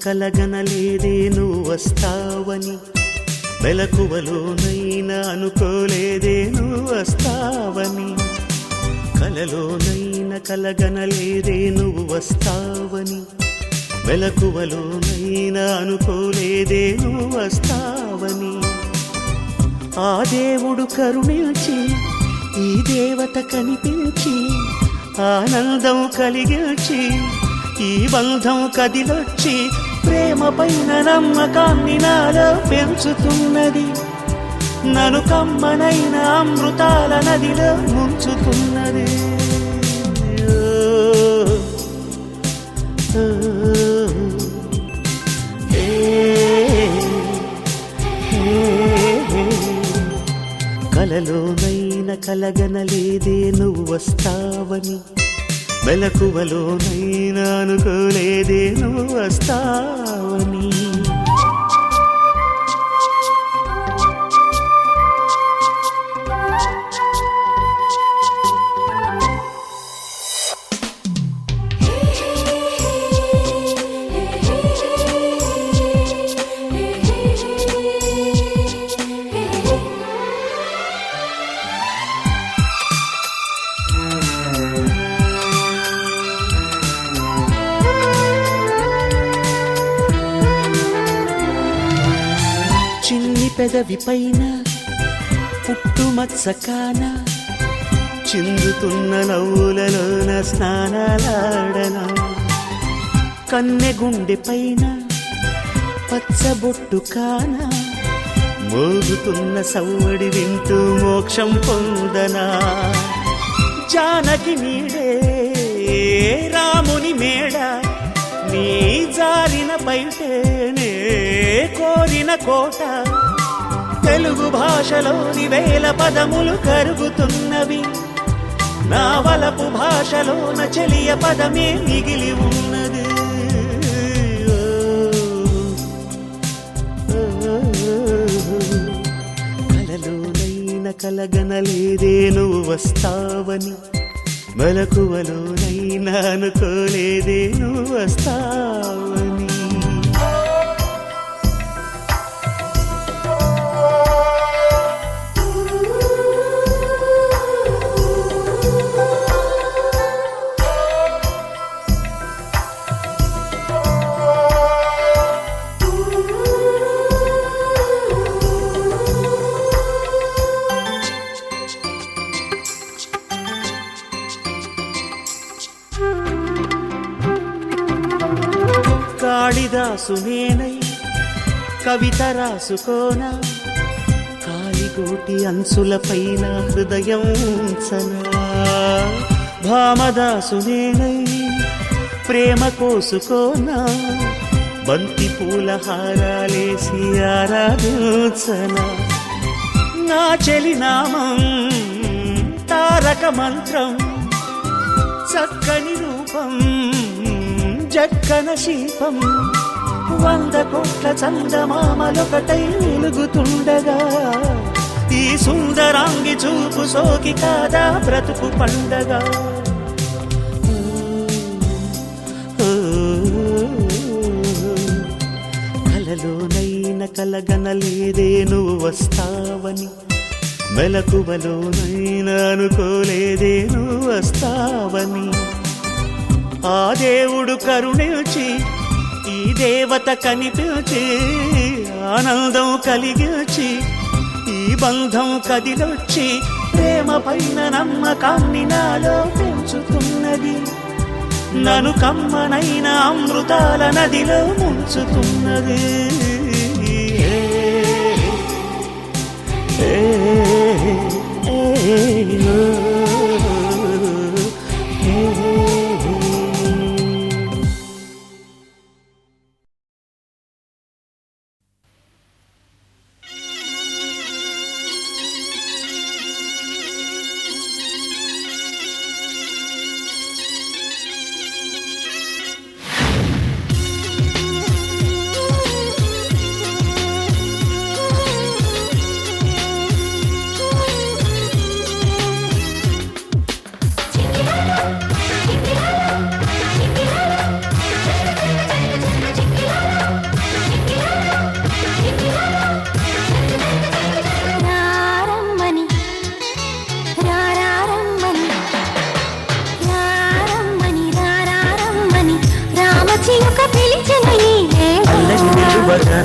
కలగనలేదే నువ్వు వస్తావని, మెలకువలోనైనా అనుకోలేదే నువ్వు వస్తావని, కలలోనైనా కలగనలేదే నువ్వు వస్తావని, మెలకువలోనైనా అనుకోలేదే నువ్వు వస్తావని. ఆ దేవుడు కరుణించి ఈ దేవత కనిపించి ఆనందం కలిగించి ఈ బంధం కదిలొచ్చి ప్రేమ పైన నమ్మకాన్ని నాలో పెంచుతున్నది, నన్ను కమ్మనైన అమృతాల నదిలో ముంచుతున్నది. కలలోనైనా కలగనలేదే నువ్వు వస్తావని, మెలకువలోనైనా అనుకోలేదే నువ్వు వస్తావని. పెదవి పైన పుట్టుమచ్చకాన చిందుతున్న నవ్వులలోన స్నానాలాడనా, కన్నె గుండె పైన పచ్చబొట్టు కాన మోగుతున్న సవ్వడి వింటూ మోక్షం పొందనా. జానకి నీడే రాముని మేడ నీ జారిన బయటేనే కోరిన కోట తెలుగు భాషలోని వేల పదములు కరుగుతున్నవి నా వలపు భాషలోన చెలియ పదమే మిగిలి ఉన్నది కలలోనైన కలగనలేదే నువ్వు వస్తావని మెలకువలోనైనా అనుకోలేదే నువ్వు వస్తావని కాళిదాసు నేనై కవిత రాసుకోనా కాలిగోటి అంచులపైన హృదయం ఉంచనా భామదాసు నేనై ప్రేమ కోసుకోనా బంతి పూల హారాలేసి ఆరాధించనా నా చెలి నామం తారక మంత్రం చక్కని రూపం జక్కన శిల్పం 100 కోట్ల చందమామలొకటై వెలుగుతుండగా ఈ సుందరాంగి చూపు సోకి కాదా బ్రతుకు పండగా కలలోనైన కలగనలేదే నువ్వు వస్తావని మెలకువలోనైనా అనుకోలేదే నువ్వు వస్తావని ఆ దేవుడు కరుణించి ఈ దేవత కనిపించి ఆనందం కలిగించి ఈ బంధం కదిలొచ్చి ప్రేమ పైన నమ్మకాన్ని నాలో పెంచుతున్నది నన్ను కమ్మనైన అమృతాల నదిలో ముంచుతున్నది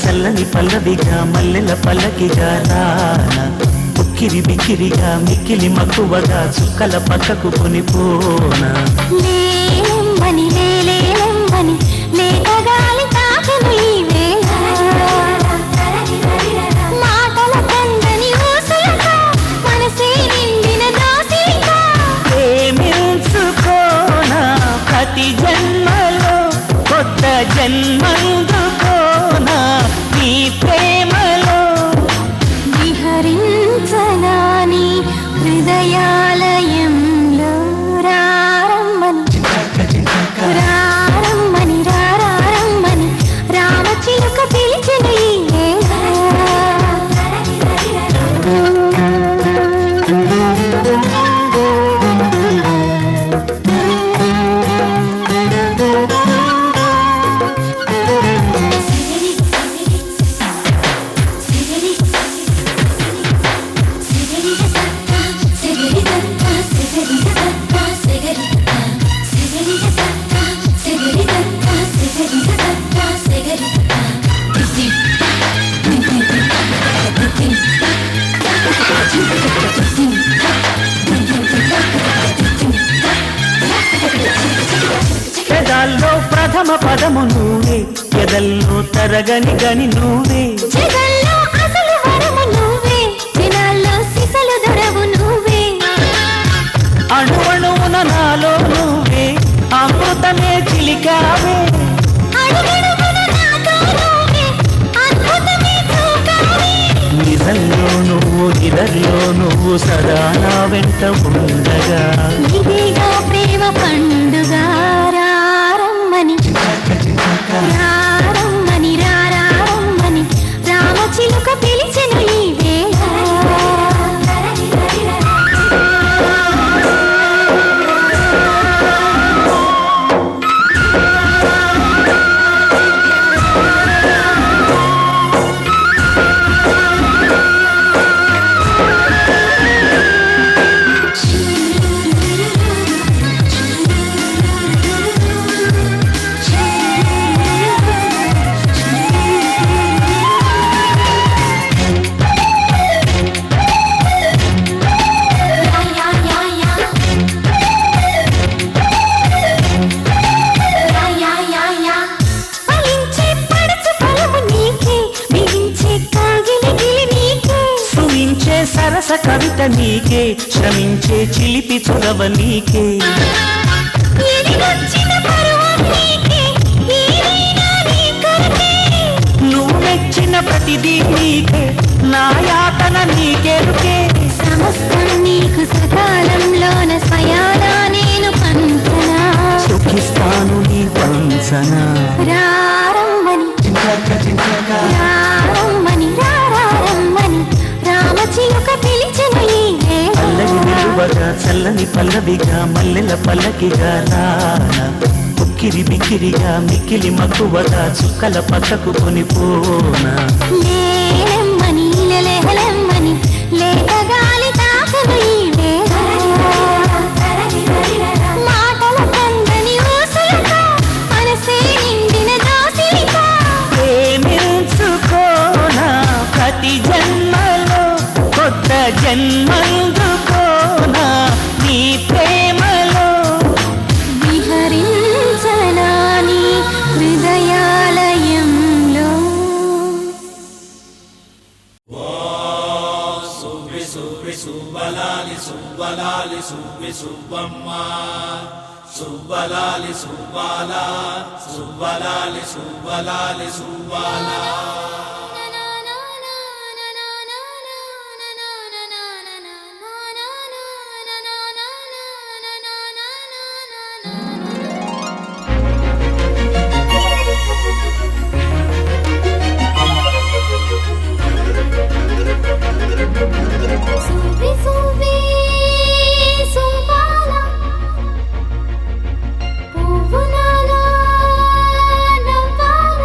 చల్లని పల్లవిగా మల్లెల పల్లకిగా రానా ఉక్కిరి బిక్కిరిగా మిక్కిలి మక్కువగా చుక్కల పక్కకు కొనిపోనా ప్రేమించుకోనా ప్రతి జన్మలో కొత్త జన్మందుకోనా నీ ప్రేమలో విహరించనాని హృదయాలయంలో రారమ్మని రారమ్మని రారమ్మని రామచిలుక పిలిచెను పెదాల్లో ప్రథమ పదము నువ్వే ఎదల్లో తరగని గని నువ్వే జగల్లో అసలు వరము నువ్వే దినాల్లో సిసలు దొరవు నువ్వే అణు అణువున నాలో నువ్వే అమృతమే చిలికావే అడుగున నువ్వు సదా నా వెంట ఉండగా ఇదిగా ప్రేమ పండుగ రారమ్మని రారమ్మని రారమ్మని రామచిలుక పిలిచెను ఈ వేళ సరస కవిత నీకే శ్రమించే చిలిపి చొరవ నీకే నువ్వు మెచ్చిన ప్రతిదీ నీకే నా యాతన నీకెరుకే సమస్తం నీకు సకాలంలోన స్వయానా నేను పంచనా సుఖిస్తాను నీ పంచన రారమ్మని రారమ్మని రారమ్మని రామచిలుక పిలిచెను ఈ వేళ పల్లవి నిలువగా చల్లని పల్లవిగా మల్లెల పల్లకిగా రానా ఉక్కిరి బిక్కిరిగా మిక్కిలి మక్కువగా చుక్కల పక్కకు కొనిపోనా లేలెమ్మని లెలెహలెమ్మని లేత గాలి తాకను ఈ వేళ మాటల కందని ఊసులతో మనసే నిండిన దోసిలితో ప్రేమించుకోనా ప్రతి జన్మలో కొత్త జన్మందుకోనా నీ ప్రేమలో విహరించనా నీ హృదయాలయంలో సుబ్బలాలి సుబ్బలాలి సుబ్బి సుబ్బమ్మ సుబ్బలాలి సుబ్బాల సుబ్బలాలి సుబ్బలాలి సుబ్బాల సువ్వి సువ్వి సువ్వాల పువ్వునాల నవ్వాల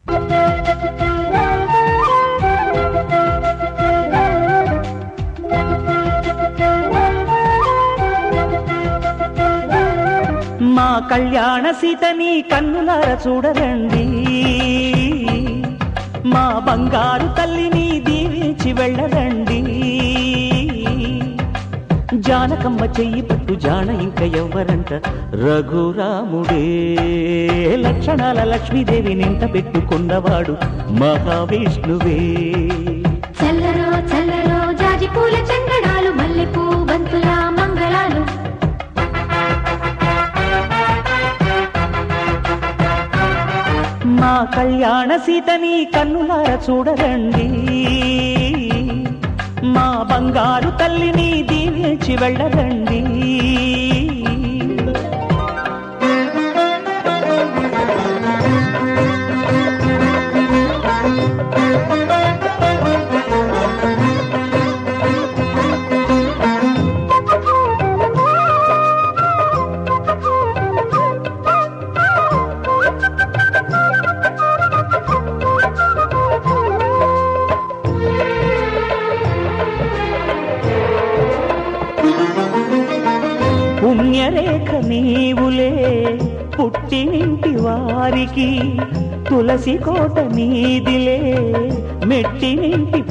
మా కళ్యాణ సీతని కన్నులార చూడరండి, మా బంగారు తల్లిని దీవించి వెళ్ళరండి. జానకమ్మ చెయ్యి పట్టు జాన ఇంక ఎవ్వరంట, రఘురాముడే లక్షణాల లక్ష్మీదేవి నింట పెట్టుకున్నవాడు మహావిష్ణువే. చల్లరో చల్లరో జాజి పూల చందనాలు, మల్లెపూ బంతుల మంగళాలు. మా కళ్యాణ సీతని కన్నులార చూడరండి, మా బంగారు తల్లిని దీవించి వెళ్ళరండి. పుణ్యరేఖ నీవులే పుట్టినింటి వారికి, తులసి కోట నీదిలే మెట్టినింటి